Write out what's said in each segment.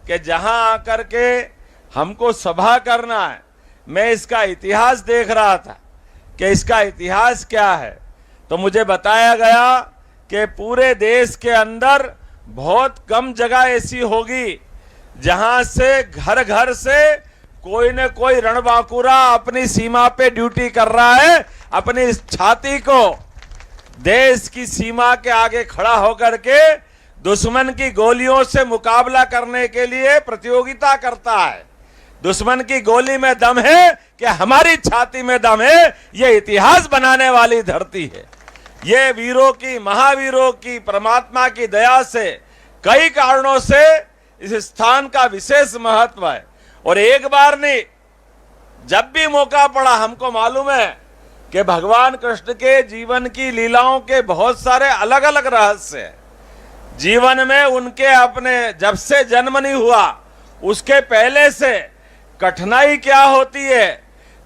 कि जहां आकर के हमको सभा करना है, मैं इसका इतिहास देख रहा था कि इसका इतिहास क्या है, तो मुझे बताया गया कि पूरे देश के अंदर बहुत कम जगह ऐसी होगी जहां से घर घर से कोई न कोई रणबांकुरा अपनी सीमा पे ड्यूटी कर रहा है, अपनी छाती को देश की सीमा के आगे खड़ा होकर के दुश्मन की गोलियों से मुकाबला करने के लिए प्रतियोगिता करता है। दुश्मन की गोली में दम है कि हमारी छाती में दम है। ये इतिहास बनाने वाली धरती है। ये वीरों की, महावीरों की, परमात्मा की दया से कई कारणों से इस स्थान का विशेष महत्व है। और एक बार नहीं, जब भी मौका पड़ा, हमको मालूम है कि भगवान कृष्ण के जीवन की लीलाओं के बहुत सारे अलग अलग रहस्य हैं। जीवन में उनके अपने जब से जन्म नहीं हुआ उसके पहले से कठिनाई क्या होती है,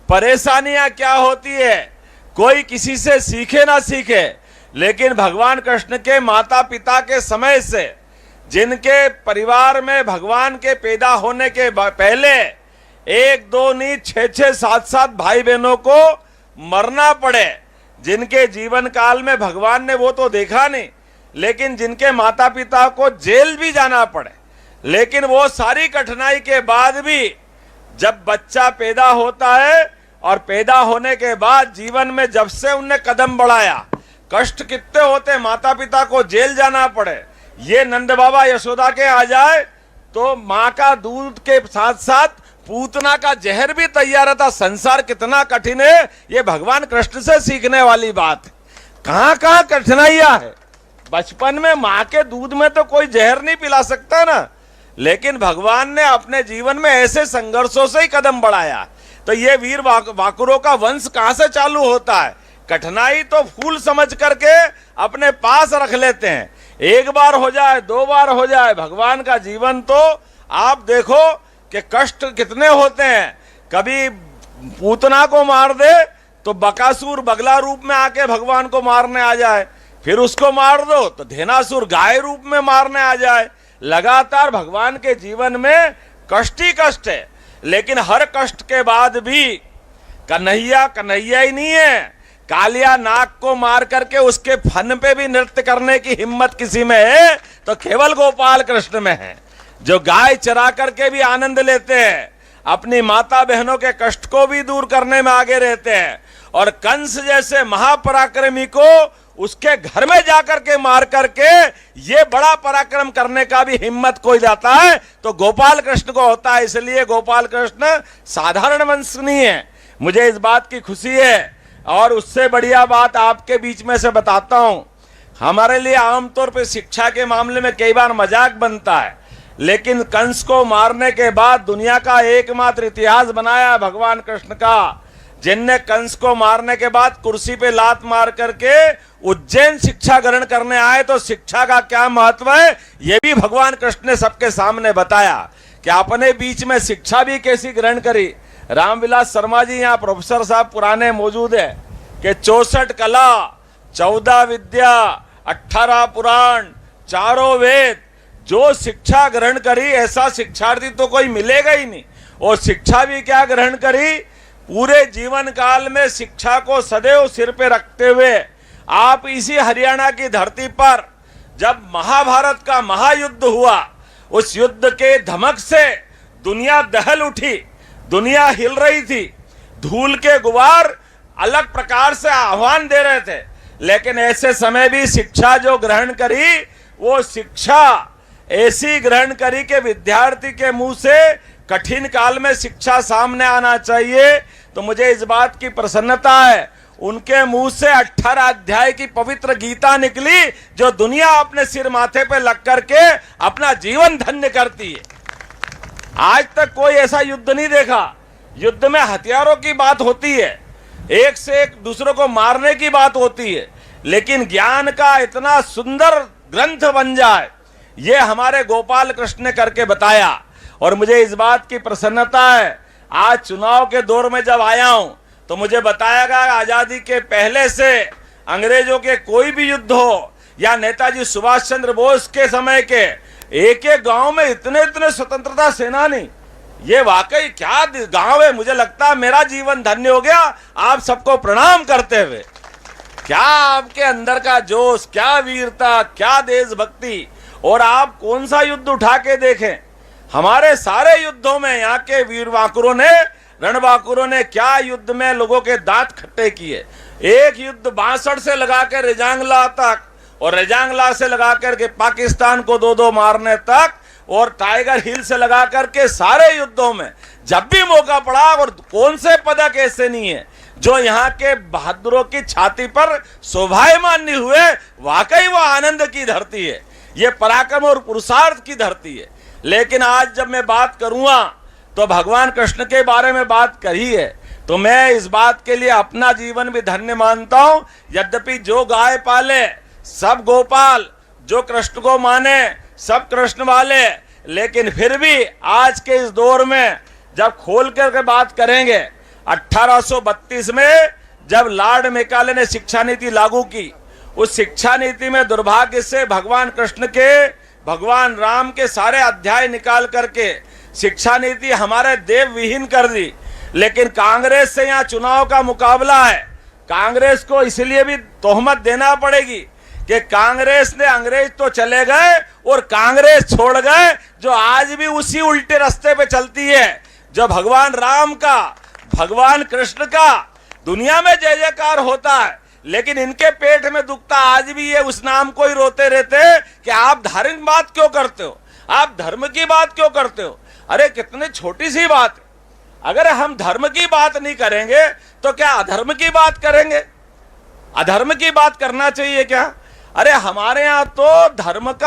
परेशानियां क्या होती है, कोई किसी से सीखे ना सीखे, लेकिन भगवान कृष्ण के माता पिता के समय से, जिनके परिवार में भगवान के पैदा होने के पहले 1 2 नहीं 6 6 7 7 भाई बहनों को मरना पड़े, जिनके जीवन काल में भगवान ने वो तो देखा नहीं, लेकिन जिनके माता पिता को जेल भी जाना पड़े, लेकिन वो सारी कठिनाई के बाद भी जब बच्चा पैदा होता है और पैदा होने के बाद जीवन में जब से उनने कदम बढ़ाया, कष्ट कितने होते, माता पिता को जेल जाना पड़े, ये नंद बाबा यशोदा के आ जाए तो माँ का दूध के साथ साथ पूतना का जहर भी तैयार था। संसार कितना कठिन है, ये भगवान कृष्ण से सीखने वाली बात है। कहाँ कहाँ कठिनाइयां है। बचपन में माँ के दूध में तो कोई जहर नहीं पिला सकता ना, लेकिन भगवान ने अपने जीवन में ऐसे संघर्षों से ही कदम बढ़ाया। तो ये वीर वाकुरों का वंश कहां से चालू होता है। कठिनाई तो फूल समझ करके अपने पास रख लेते हैं, एक बार हो जाए, 2 बार हो जाए। भगवान का जीवन तो आप देखो कि कष्ट कितने होते हैं। कभी पूतना को मार दे तो बकासुर बगला रूप में आके भगवान को मारने आ जाए, फिर उसको मार दो तो धेनासुर गाय रूप में मारने आ जाए। लगातार भगवान के जीवन में कष्ट ही कष्ट है, लेकिन हर कष्ट के बाद भी कन्हैया कन्हैया ही नहीं है। कालिया नाग को मार करके उसके फन पे भी नृत्य करने की हिम्मत किसी में है तो केवल गोपाल कृष्ण में है, जो गाय चरा करके भी आनंद लेते हैं, अपनी माता बहनों के कष्ट को भी दूर करने में आगे रहते हैं। और कंस जैसे महापराक्रमी को उसके घर में जाकर के मार करके ये बड़ा पराक्रम करने का भी हिम्मत कोई जाता है तो गोपाल कृष्ण को होता है। इसलिए गोपाल कृष्ण साधारण वंश नहीं है। मुझे इस बात की खुशी है। और उससे बढ़िया बात आपके बीच में से बताता हूं। हमारे लिए आमतौर पे शिक्षा के मामले में कई बार मजाक बनता है, लेकिन कंस को मारने के बाद दुनिया का एकमात्र इतिहास बनाया भगवान कृष्ण का, जिनने कंस को मारने के बाद कुर्सी पे लात मार करके उज्जैन शिक्षा ग्रहण करने आए। तो शिक्षा का क्या महत्व है ये भी भगवान कृष्ण ने सबके सामने बताया कि अपने बीच में शिक्षा भी कैसी ग्रहण करी। रामविलास शर्मा जी यहाँ प्रोफेसर साहब पुराने मौजूद है कि 64 कला, 14 विद्या, 18 पुराण, 4 वेद, जो शिक्षा ग्रहण करी ऐसा शिक्षार्थी तो कोई मिलेगा ही नहीं। और शिक्षा भी क्या ग्रहण करी, पूरे जीवन काल में शिक्षा को सदैव सिर पे रखते हुए आप इसी हरियाणा की धरती पर जब महाभारत का महायुद्ध हुआ, उस युद्ध के धमक से दुनिया दहल उठी, दुनिया हिल रही थी, धूल के गुबार अलग प्रकार से आह्वान दे रहे थे, लेकिन ऐसे समय भी शिक्षा जो ग्रहण करी वो शिक्षा ऐसी ग्रहण करी कि विद्यार्थी के मुंह से कठिन काल में शिक्षा सामने आना चाहिए। तो मुझे इस बात की प्रसन्नता है, उनके मुंह से 18 अध्याय की पवित्र गीता निकली, जो दुनिया अपने सिर माथे पे लग करके अपना जीवन धन्य करती है। आज तक कोई ऐसा युद्ध नहीं देखा। युद्ध में हथियारों की बात होती है, एक से एक दूसरों को मारने की बात होती है, लेकिन ज्ञान का इतना सुंदर ग्रंथ बन जाए, ये हमारे गोपाल कृष्ण ने करके बताया। और मुझे इस बात की प्रसन्नता है, आज चुनाव के दौर में जब आया हूं तो मुझे बताया गया आजादी के पहले से अंग्रेजों के कोई भी युद्ध हो या नेताजी सुभाष चंद्र बोस के समय के एक एक गांव में इतने इतने स्वतंत्रता सेनानी, ये वाकई क्या गांव है। मुझे लगता है मेरा जीवन धन्य हो गया आप सबको प्रणाम करते हुए। क्या आपके अंदर का जोश, क्या वीरता, क्या देशभक्ति। और आप कौन सा युद्ध उठा के देखें, हमारे सारे युद्धों में यहाँ के वीर बांकुरों ने, रणबांकुरों ने क्या युद्ध में लोगों के दांत खट्टे किए। एक युद्ध 62 से लगाकर रेजांगला तक, और रेजांगला से लगाकर के पाकिस्तान को 2-2 मारने तक, और टाइगर हिल से लगा करके सारे युद्धों में जब भी मौका पड़ा, और कौन से पदक ऐसे नहीं है जो यहाँ के बहादुरों की छाती पर शोभायमान नहीं हुए। वाकई वो आनंद की धरती है, ये पराक्रम और पुरुषार्थ की धरती है। लेकिन आज जब मैं बात करूंगा तो भगवान कृष्ण के बारे में बात करी है, तो मैं इस बात के लिए अपना जीवन भी धन्य मानता हूं। यद्यपि जो गाय पाले सब गोपाल, जो कृष्ण को माने सब कृष्ण वाले, लेकिन फिर भी आज के इस दौर में जब खोल करके बात करेंगे, 1832 में जब लॉर्ड मैकाले ने शिक्षा नीति लागू की, उस शिक्षा नीति में दुर्भाग्य से भगवान कृष्ण के, भगवान राम के सारे अध्याय निकाल करके शिक्षा नीति हमारे देव विहीन कर दी। लेकिन कांग्रेस से यहाँ चुनाव का मुकाबला है। कांग्रेस को इसलिए भी तोहमत देना पड़ेगी कि कांग्रेस ने, अंग्रेज तो चले गए और कांग्रेस छोड़ गए, जो आज भी उसी उल्टे रास्ते पे चलती है। जो भगवान राम का, भगवान कृष्ण का दुनिया में जय जयकार होता है, लेकिन इनके पेट में दुखता आज भी ये उस नाम को ही रोते रहते कि आप धार्मिक बात क्यों करते हो, आप धर्म की बात क्यों करते हो। अरे कितनी छोटी सी बात, अगर हम धर्म की बात नहीं करेंगे तो क्या अधर्म की बात करेंगे? अधर्म की बात करना चाहिए क्या? अरे हमारे यहाँ तो धर्म का